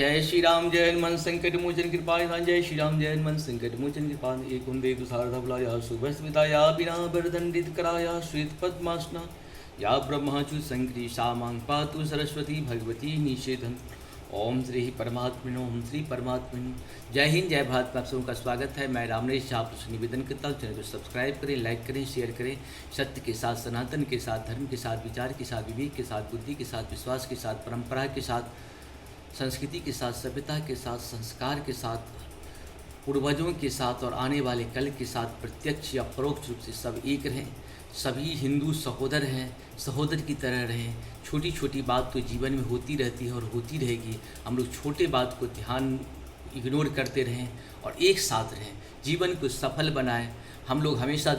जय श्री राम जय हनुमान संकट मोचन कृपा निधान। जय श्री राम जय हनुमान संकट मोचन कृपा एक कुंदे तुषार धवलाया शुभस्मिताया बिना वरदंडित कराया श्वेत पद्मासना या ब्रह्माचु संकृति सामां पातु सरस्वती भगवती निषेधन। ओम श्री परमात्मने ओम श्री परमात्मने। जय हिंद जय भारत में आप सबों का स्वागत है। मैं रामनेश झा आपसे निवेदन करता हूँ, चैनल को सब्सक्राइब करें, लाइक करें, शेयर करें। सत्य के साथ, सनातन के साथ, धर्म के साथ, विचार के साथ, विवेक के साथ, बुद्धि के साथ, विश्वास के साथ, परंपरा के साथ, संस्कृति के साथ, सभ्यता के साथ, संस्कार के साथ, पूर्वजों के साथ और आने वाले कल के साथ प्रत्यक्ष या परोक्ष रूप से सब एक रहें। सभी हिंदू सहोदर हैं, सहोदर की तरह रहें। छोटी छोटी बात तो जीवन में होती रहती है और होती रहेगी। हम लोग छोटे बात को ध्यान इग्नोर करते रहें और एक साथ रहें, जीवन को सफल बनाएं। हम लोग हमेशा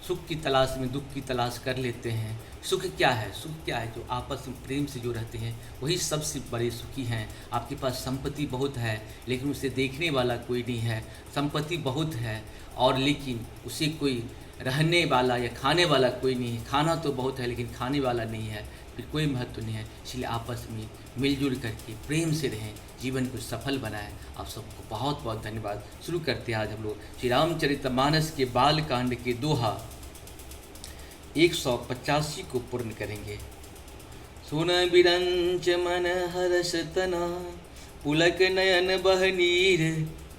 सुख की तलाश में दुख की तलाश कर लेते हैं। सुख क्या है? सुख क्या है? जो आपस में प्रेम से जो रहते हैं वही सबसे बड़े सुखी हैं। आपके पास संपत्ति बहुत है लेकिन उसे देखने वाला कोई नहीं है। संपत्ति बहुत है और लेकिन उसे कोई रहने वाला या खाने वाला कोई नहीं है। खाना तो बहुत है लेकिन खाने वाला नहीं है, फिर कोई महत्व नहीं है। इसलिए आपस में मिलजुल करके प्रेम से रहें, जीवन को सफल बनाएं। आप सबको बहुत बहुत धन्यवाद। शुरू करते हैं आज हम लोग श्री रामचरितमानस के बाल कांड के दोहा 185 को पूर्ण करेंगे। सुन बिरंच मन हर्ष तना, पुलक नयन बह नीर,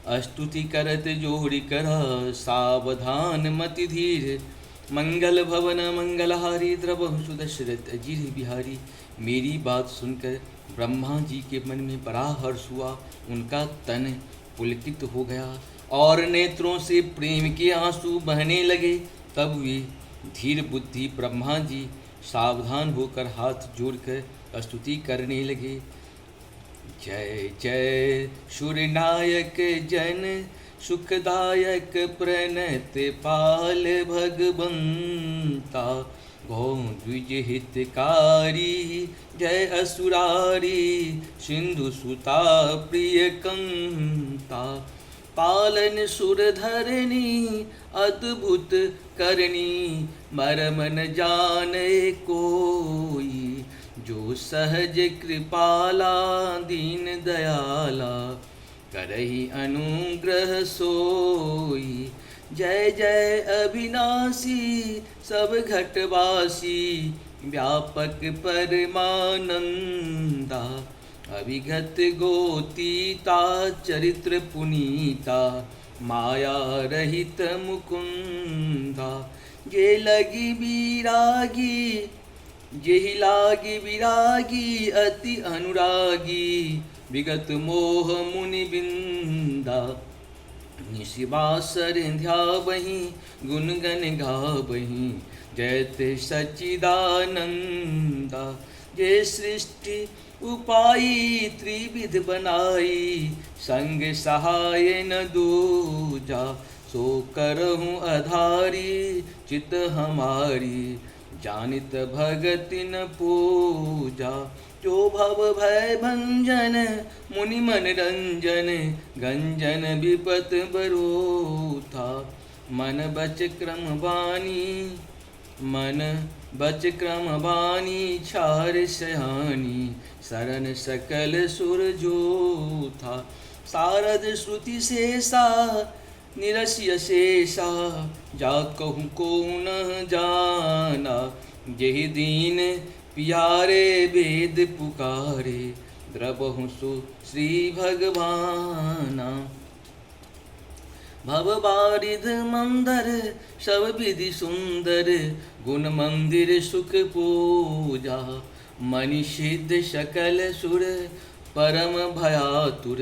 अस्तुति करत जोड़ी करा, सावधान मति धीर। मंगल भवन मंगलहारी, द्रवहु सुदशरथ अजीर बिहारी। मेरी बात सुनकर ब्रह्मा जी के मन में बड़ा हर्ष हुआ, उनका तन पुलकित हो गया और नेत्रों से प्रेम के आंसू बहने लगे। तब वे धीर बुद्धि ब्रह्मा जी सावधान होकर हाथ जोड़कर स्तुति करने लगे। जय जय सूर्यनायक जन सुखदायक प्रणत पाल भगवंता, गौ द्विज हितकारी जय असुरारी, सिंधु सुता प्रिय कंता। पालन सुरधरणी अद्भुत करनी, मरम न जाने कोई, जो सहज कृपाला दीन दयाला, करहि अनुग्रह सोई। जय जय अविनाशी सब घटवासी, व्यापक परमानंदा, अभिगत गोतीता चरित्र पुनीता, माया रहित मुकुंदा। जे लगी विरागी जेहि लागी विरागी, अति अनुरागी, विगत मोह मुनि बिंदा। निशिवासर ध्यावहि गुणगन गावहि, जयते सच्चिदानंदा। जे सृष्टि उपाई त्रिविध बनाई, संग सहाय न दूजा, सो करहूँ आधारी चित हमारी, जानित भगति न पूजा। जो भव भय भंजन मुनि मन रंजन, गंजन विपत बरोथा। मन बच क्रम बानी छार सयानी, शरण सकल सुर जो था। शारद श्रुति शेषा निरस्य शेषा, जा कहूँ को न जाना। जेहि दीन पियारे वेद पुकारे, द्रवहु सु श्री भगवाना। भव बारिध मंदर सब विधि सुंदर, गुण मंदिर सुख पूजा। मणि सिद्ध सकल सुर परम भयातुर,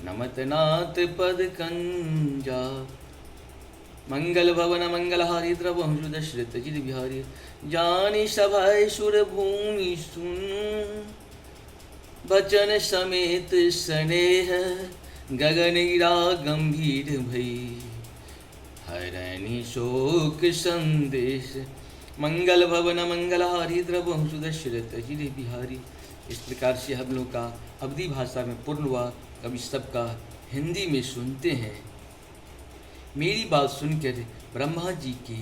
नमत नाथ पद कंजा। मंगल भवन मंगलहारी, द्रवहु सुदशरथ अजिर बिहारी। जानि सभय सुर भूमि सुन, बचन समेत स्नेह, गगन गिरा गंभीर भई, हरनि शोक संदेश। मंगल भवन मंगलहारी, द्रवहु सुदशरथ अजिर बिहारी। इस प्रकार से हम लोग का अवधी भाषा में पूर्ण हुआ। कभी सबका हिंदी में सुनते हैं। मेरी बात सुनकर ब्रह्मा जी के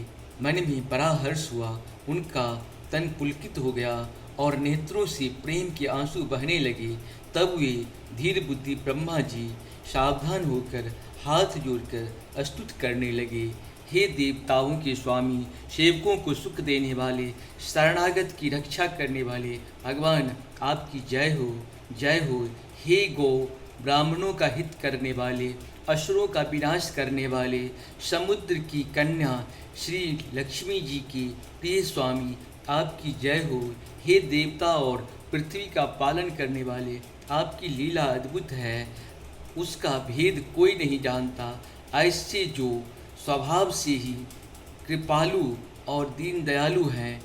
मन में बड़ा हर्ष हुआ, उनका तन पुलकित हो गया और नेत्रों से प्रेम के आंसू बहने लगे। तब वे धीर बुद्धि ब्रह्मा जी सावधान होकर हाथ जोड़कर स्तुत करने लगे। हे देवताओं के स्वामी, सेवकों को सुख देने वाले, शरणागत की रक्षा करने वाले भगवान, आपकी जय हो, जय हो। हे गो ब्राह्मणों का हित करने वाले, असुरों का विनाश करने वाले, समुद्र की कन्या श्री लक्ष्मी जी की प्रिय स्वामी, आपकी जय हो। हे देवता और पृथ्वी का पालन करने वाले, आपकी लीला अद्भुत है, उसका भेद कोई नहीं जानता। ऐसे जो स्वभाव से ही कृपालु और दीन दयालु हैं,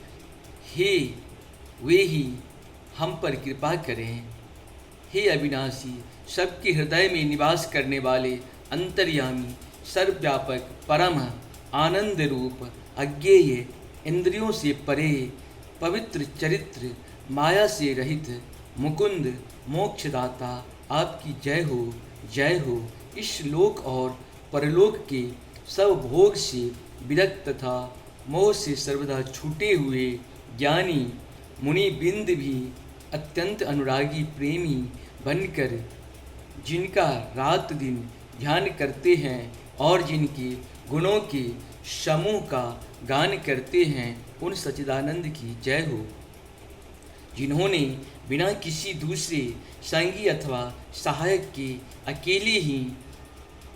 हे वे ही हम पर कृपा करें। हे अविनाशी, सबके हृदय में निवास करने वाले, अंतर्यामी, सर्वव्यापक, परम आनंद रूप, अज्ञेय, इंद्रियों से परे, पवित्र चरित्र, माया से रहित, मुकुंद, मोक्षदाता, आपकी जय हो, जय हो। इस लोक और परलोक के सब भोग से विरक्त तथा मोह से सर्वदा छूटे हुए ज्ञानी मुनि बिंद भी अत्यंत अनुरागी प्रेमी बनकर जिनका रात दिन ध्यान करते हैं और जिनके गुणों के समूह का गान करते हैं, उन सच्चिदानंद की जय हो। जिन्होंने बिना किसी दूसरे संगी अथवा सहायक के अकेले ही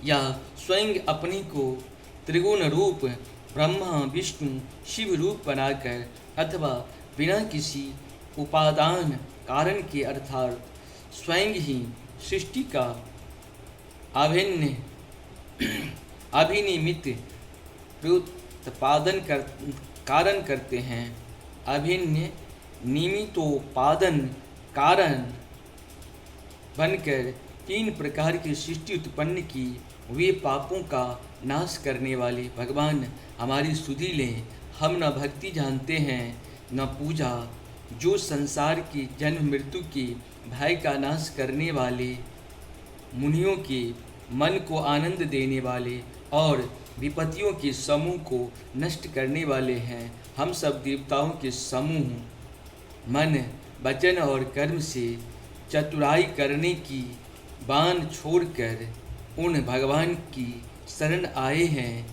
या स्वयं अपने को त्रिगुण रूप ब्रह्मा विष्णु शिव रूप बनाकर अथवा बिना किसी उपादान कारण के अर्थात स्वयं ही सृष्टि का अभिन्न अभिनिमित प्रत्युत्पादन कारण करते हैं। अभिन्न निमित्तोपादन कारण बनकर तीन प्रकार की सृष्टि उत्पन्न की, वे पापों का नाश करने वाले भगवान हमारी सुधि लें। हम न भक्ति जानते हैं न पूजा, जो संसार की जन्म मृत्यु के भय का नाश करने वाले, मुनियों के मन को आनंद देने वाले और विपत्तियों के समूह को नष्ट करने वाले हैं। हम सब देवताओं के समूह मन, वचन और कर्म से चतुराई करने की बाण छोड़कर उन भगवान की शरण आए हैं।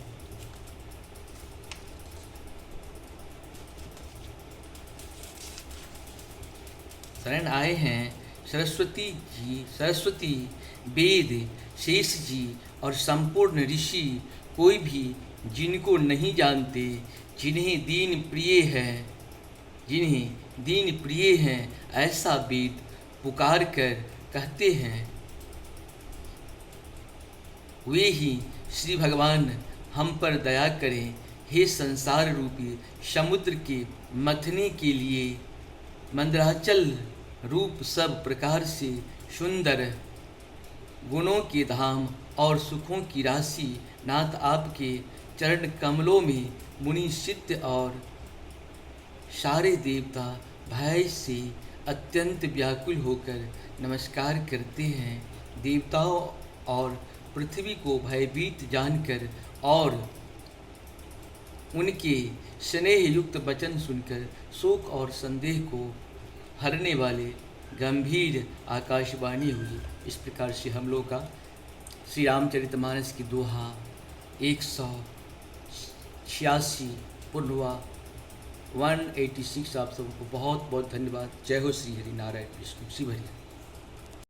शरण आए हैं सरस्वती जी, सरस्वती, वेद, शेष जी और संपूर्ण ऋषि, कोई भी जिनको नहीं जानते, जिन्हें दीन प्रिय हैं, ऐसा वेद पुकार कर कहते हैं। वे ही श्री भगवान हम पर दया करें। हे संसार रूपी समुद्र के मथने के लिए मंदराचल रूप सब प्रकार से सुंदर गुणों के धाम और सुखों की राशि नाथ, आपके चरण कमलों में मुनि सिद्ध और सारे देवता भय से अत्यंत व्याकुल होकर नमस्कार करते हैं। देवताओं और पृथ्वी को भयभीत जानकर और उनके स्नेह युक्त वचन सुनकर शोक और संदेह को हरने वाले गंभीर आकाशवाणी हुई। इस प्रकार से हम लोग का श्री रामचरितमानस की दोहा 186 पूर्णवा 186। आप सबको बहुत बहुत धन्यवाद। जय हो श्री हरि नारायण विष्णु शिव हरि।